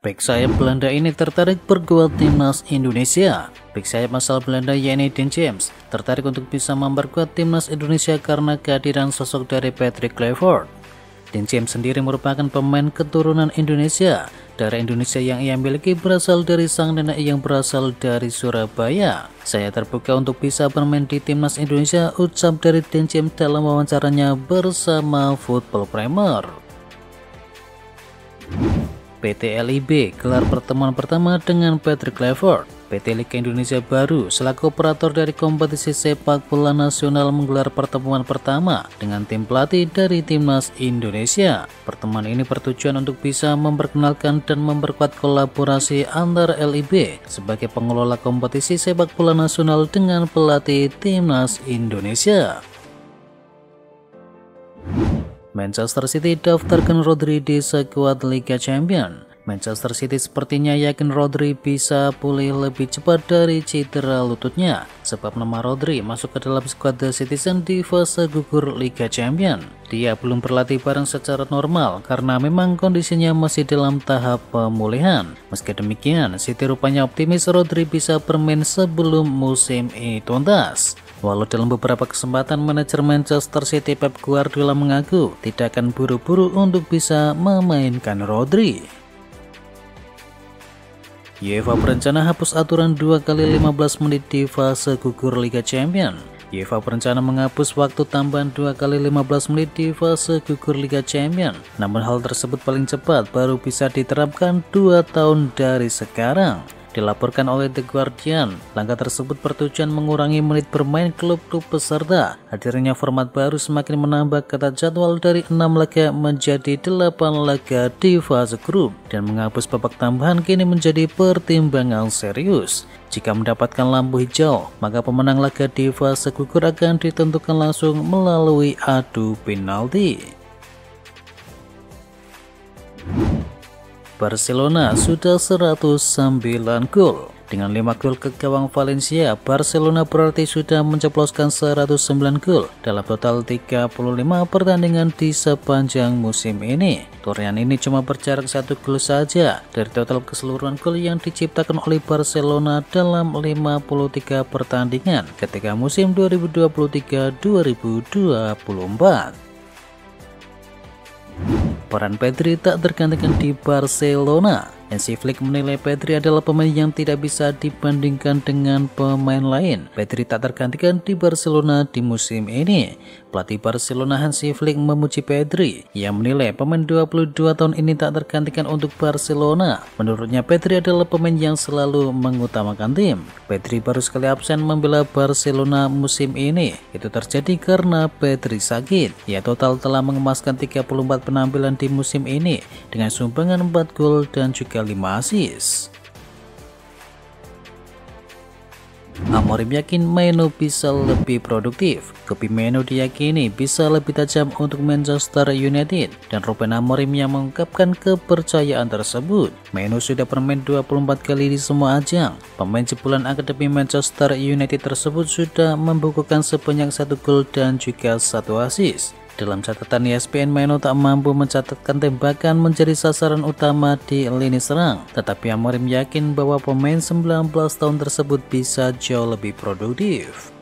Bek sayap Belanda ini tertarik berkuat timnas Indonesia. Bek sayap asal Belanda yaitu Dean James tertarik untuk bisa memperkuat timnas Indonesia karena kehadiran sosok dari Patrick Kluivert. Dean James sendiri merupakan pemain keturunan Indonesia. Darah Indonesia yang ia miliki berasal dari sang nenek yang berasal dari Surabaya. Saya terbuka untuk bisa bermain di timnas Indonesia, ucap dari Dean James dalam wawancaranya bersama Football Premier. PT LIB gelar pertemuan pertama dengan Patrick Kluivert. PT Liga Indonesia Baru selaku operator dari kompetisi sepak bola nasional menggelar pertemuan pertama dengan tim pelatih dari timnas Indonesia. Pertemuan ini bertujuan untuk bisa memperkenalkan dan memperkuat kolaborasi antara LIB sebagai pengelola kompetisi sepak bola nasional dengan pelatih timnas Indonesia. Manchester City daftarkan Rodri di skuad Liga Champions. Manchester City sepertinya yakin Rodri bisa pulih lebih cepat dari cedera lututnya, sebab nama Rodri masuk ke dalam skuad The Citizen di fase gugur Liga Champions. Dia belum berlatih bareng secara normal karena memang kondisinya masih dalam tahap pemulihan. Meski demikian, City rupanya optimis Rodri bisa bermain sebelum musim ini tuntas. Walau dalam beberapa kesempatan manajer Manchester City Pep Guardiola mengaku tidak akan buru-buru untuk bisa memainkan Rodri. UEFA berencana hapus aturan 2x15 menit di fase gugur Liga Champions. UEFA berencana menghapus waktu tambahan 2x15 menit di fase gugur Liga Champions. Namun hal tersebut paling cepat baru bisa diterapkan 2 tahun dari sekarang. Dilaporkan oleh The Guardian, langkah tersebut bertujuan mengurangi menit bermain klub-klub peserta. Hadirnya format baru semakin menambah ketat jadwal dari 6 laga menjadi 8 laga di fase grup, dan menghapus babak tambahan kini menjadi pertimbangan serius. Jika mendapatkan lampu hijau, maka pemenang laga di fase gugur akan ditentukan langsung melalui adu penalti. Barcelona sudah 109 gol. Dengan 5 gol ke gawang Valencia, Barcelona berarti sudah menceploskan 109 gol dalam total 35 pertandingan di sepanjang musim ini. Torehan ini cuma berjarak 1 gol saja dari total keseluruhan gol yang diciptakan oleh Barcelona dalam 53 pertandingan ketika musim 2023-2024. Peran Pedri tak tergantikan di Barcelona. Hansi Flick menilai Pedri adalah pemain yang tidak bisa dibandingkan dengan pemain lain. Pedri tak tergantikan di Barcelona di musim ini. Pelatih Barcelona Hansi Flick memuji Pedri. Ia menilai pemain 22 tahun ini tak tergantikan untuk Barcelona. Menurutnya Pedri adalah pemain yang selalu mengutamakan tim. Pedri baru sekali absen membela Barcelona musim ini. Itu terjadi karena Pedri sakit. Ia total telah mengemaskan 34 penampilan di musim ini dengan sumbangan 4 gol dan juga 5 assist. Amorim yakin Mainoo bisa lebih produktif. Kopi Mainoo diyakini bisa lebih tajam untuk Manchester United, dan Ruben Amorim yang mengungkapkan kepercayaan tersebut. Mainoo sudah bermain 24 kali di semua ajang. Pemain jebolan akademi Manchester United tersebut sudah membukukan sebanyak 1 gol dan juga 1 assist. Dalam catatan ESPN, Mainoo tak mampu mencatatkan tembakan menjadi sasaran utama di lini serang. Tetapi Amorim yakin bahwa pemain 19 tahun tersebut bisa jauh lebih produktif.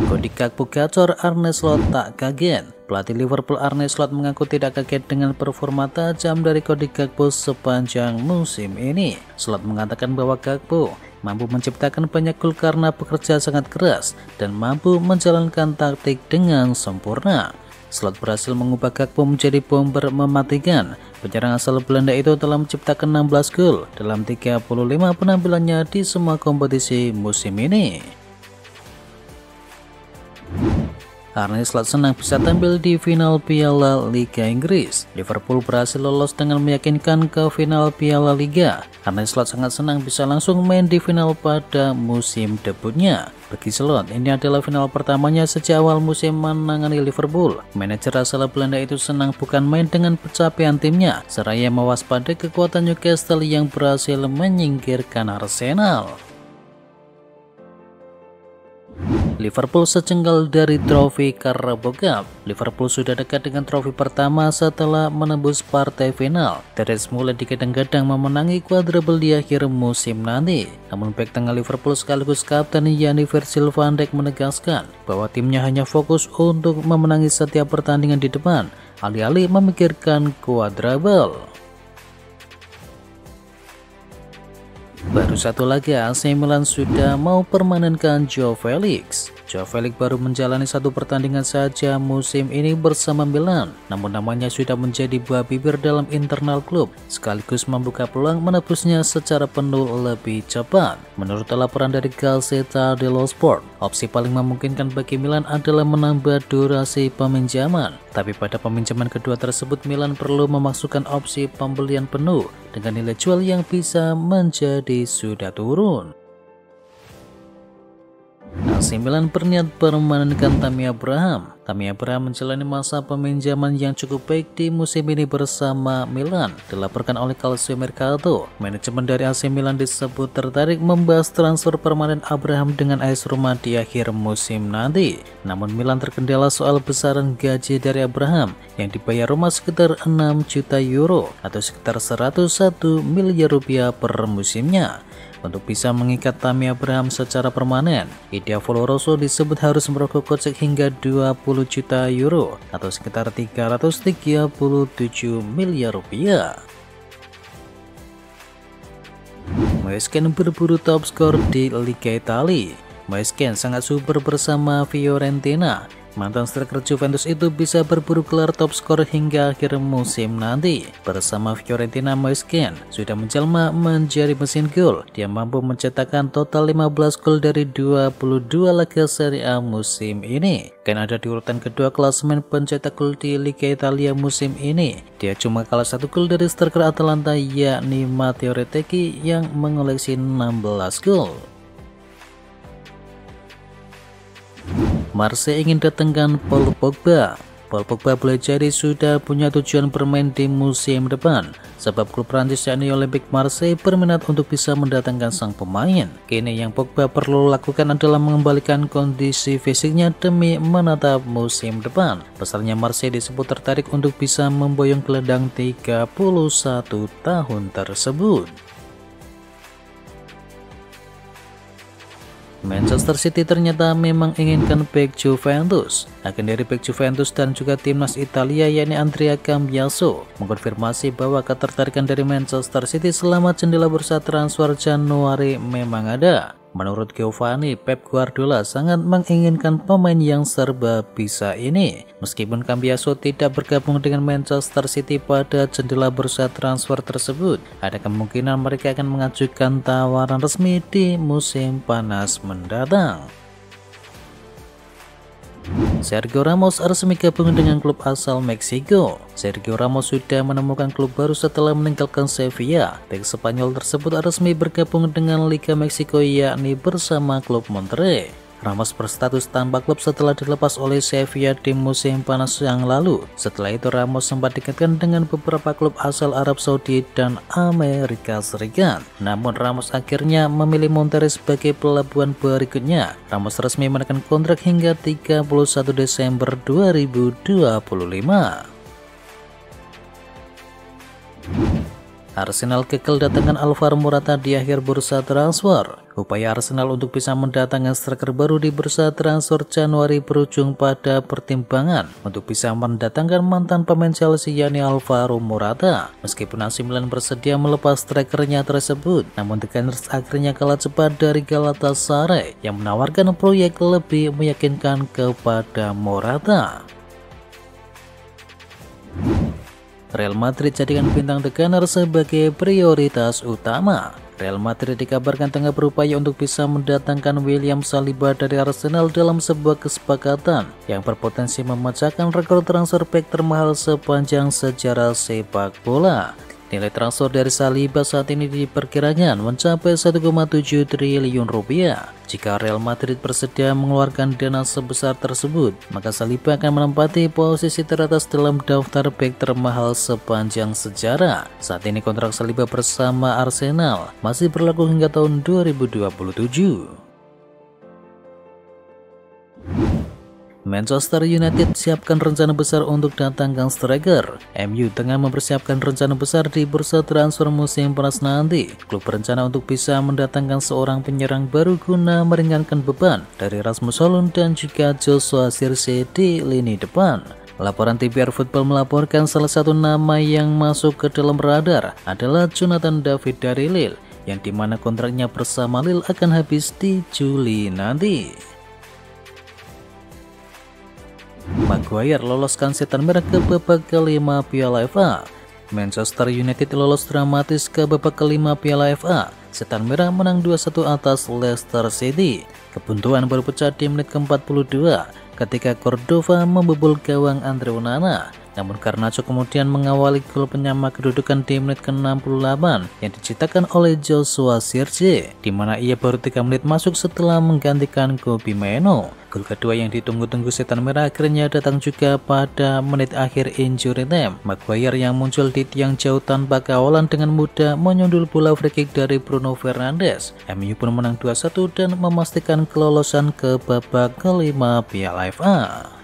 Cody Gakpo gacor, Arne Slot tak kaget. Pelatih Liverpool Arne Slot mengaku tidak kaget dengan performa tajam dari Cody Gakpo sepanjang musim ini. Slot mengatakan bahwa Gakpo mampu menciptakan banyak gol karena bekerja sangat keras dan mampu menjalankan taktik dengan sempurna. Slot berhasil mengubah Gakpo menjadi bomber mematikan. Penyerang asal Belanda itu telah menciptakan 16 gol dalam 35 penampilannya di semua kompetisi musim ini. Arne Slot senang bisa tampil di final Piala Liga Inggris. Liverpool berhasil lolos dengan meyakinkan ke final Piala Liga. Arne Slot sangat senang bisa langsung main di final pada musim debutnya. Bagi Slot, ini adalah final pertamanya sejak awal musim menangani Liverpool. Manajer asal Belanda itu senang bukan main dengan pencapaian timnya, seraya mewaspadai kekuatan Newcastle yang berhasil menyingkirkan Arsenal. Liverpool secengkal dari trofi Carabao Cup. Liverpool sudah dekat dengan trofi pertama setelah menembus partai final. The Reds mulai digadang-gadang memenangi quadruple di akhir musim nanti. Namun bek tengah Liverpool sekaligus kapten yakni Virgil van Dijk menegaskan bahwa timnya hanya fokus untuk memenangi setiap pertandingan di depan, alih-alih memikirkan quadruple. Baru satu lagi, AC Milan sudah mau permanenkan Joao Felix. Joao Felix baru menjalani satu pertandingan saja musim ini bersama Milan, namun namanya sudah menjadi buah bibir dalam internal klub, sekaligus membuka peluang menebusnya secara penuh lebih cepat. Menurut laporan dari Gazzetta dello Sport, opsi paling memungkinkan bagi Milan adalah menambah durasi peminjaman. Tapi pada peminjaman kedua tersebut, Milan perlu memasukkan opsi pembelian penuh dengan nilai jual yang bisa menjadi sudah turun. AC Milan berniat permanenkan Tammy Abraham. Tammy Abraham menjalani masa peminjaman yang cukup baik di musim ini bersama Milan. Dilaporkan oleh Calcio Mercato, manajemen dari AC Milan disebut tertarik membahas transfer permanen Abraham dengan AS Roma di akhir musim nanti. Namun Milan terkendala soal besaran gaji dari Abraham yang dibayar Roma sekitar 6 juta euro atau sekitar 101 miliar rupiah per musimnya. Untuk bisa mengikat Tammy Abraham secara permanen, Idea Valoroso disebut harus merogoh kocek hingga 20 juta euro atau sekitar 337 miliar rupiah. Moiskin berburu top skor di Liga Italia. Moiskin sangat super bersama Fiorentina. Mantan striker Juventus itu bisa berburu gelar top skor hingga akhir musim nanti. Bersama Fiorentina, Moiskin sudah menjelma menjadi mesin gol. Dia mampu mencetakkan total 15 gol dari 22 laga Serie A musim ini. Kan ada di urutan kedua klasemen pencetak gol di Liga Italia musim ini. Dia cuma kalah 1 gol dari striker Atalanta yakni Matteo Retegui yang mengoleksi 16 gol. Marseille ingin datangkan Paul Pogba. Paul Pogba boleh jadi sudah punya tujuan bermain di musim depan, sebab klub Prancis yakni Olympique Marseille berminat untuk bisa mendatangkan sang pemain. Kini yang Pogba perlu lakukan adalah mengembalikan kondisi fisiknya demi menatap musim depan. Besarnya Marseille disebut tertarik untuk bisa memboyong gelandang 31 tahun tersebut. Manchester City ternyata memang inginkan bek Juventus. Agen dari bek Juventus dan juga timnas Italia yakni Andrea Cambiaso mengkonfirmasi bahwa ketertarikan dari Manchester City selama jendela bursa transfer Januari memang ada. Menurut Giovanni, Pep Guardiola sangat menginginkan pemain yang serba bisa ini. Meskipun Cambiaso tidak bergabung dengan Manchester City pada jendela bursa transfer tersebut, ada kemungkinan mereka akan mengajukan tawaran resmi di musim panas mendatang. Sergio Ramos resmi gabung dengan klub asal Meksiko. Sergio Ramos sudah menemukan klub baru setelah meninggalkan Sevilla. Bek Spanyol tersebut resmi bergabung dengan Liga Meksiko yakni bersama klub Monterrey. Ramos berstatus tanpa klub setelah dilepas oleh Sevilla di musim panas yang lalu. Setelah itu Ramos sempat dikaitkan dengan beberapa klub asal Arab Saudi dan Amerika Serikat. Namun Ramos akhirnya memilih Monterrey sebagai pelabuhan berikutnya. Ramos resmi menekan kontrak hingga 31 Desember 2025. Arsenal gagal datangkan Alvaro Morata di akhir bursa transfer. Upaya Arsenal untuk bisa mendatangkan striker baru di bursa transfer Januari berujung pada pertimbangan untuk bisa mendatangkan mantan pemain Chelsea yakni Alvaro Morata. Meskipun AC Milan bersedia melepas strikernya tersebut, namun The Gunners akhirnya kalah cepat dari Galatasaray yang menawarkan proyek lebih meyakinkan kepada Morata. Real Madrid jadikan bintang The Gunners sebagai prioritas utama. Real Madrid dikabarkan tengah berupaya untuk bisa mendatangkan William Saliba dari Arsenal dalam sebuah kesepakatan yang berpotensi memecahkan rekor transfer bek termahal sepanjang sejarah sepak bola. Nilai transfer dari Saliba saat ini diperkirakan mencapai 1,7 triliun rupiah. Jika Real Madrid bersedia mengeluarkan dana sebesar tersebut, maka Saliba akan menempati posisi teratas dalam daftar bek termahal sepanjang sejarah. Saat ini kontrak Saliba bersama Arsenal masih berlaku hingga tahun 2027. Manchester United siapkan rencana besar untuk datangkan striker. MU tengah mempersiapkan rencana besar di bursa transfer musim panas nanti. Klub berencana untuk bisa mendatangkan seorang penyerang baru guna meringankan beban dari Rasmus Hojlund dan juga Joshua Zirkzee di lini depan. Laporan TVR Football melaporkan salah satu nama yang masuk ke dalam radar adalah Jonathan David dari Lille, yang dimana kontraknya bersama Lille akan habis di Juli nanti. Maguire loloskan Setan Merah ke babak kelima Piala FA. Manchester United lolos dramatis ke babak kelima Piala FA. Setan Merah menang 2-1 atas Leicester City. Kebuntuan baru pecah di menit ke-42 ketika Cordova membobol gawang Andre Onana. Namun Garnacho kemudian mengawali gol penyama kedudukan di menit ke-68 yang diciptakan oleh Joshua Zirkzee, di mana ia baru 3 menit masuk setelah menggantikan Kobbie Mainoo. Gol kedua yang ditunggu-tunggu Setan Merah akhirnya datang juga pada menit akhir injury time. Maguire yang muncul di tiang jauh tanpa kawalan dengan mudah menyundul bola free kick dari Bruno Fernandes. MU pun menang 2-1 dan memastikan kelolosan ke babak kelima Piala FA.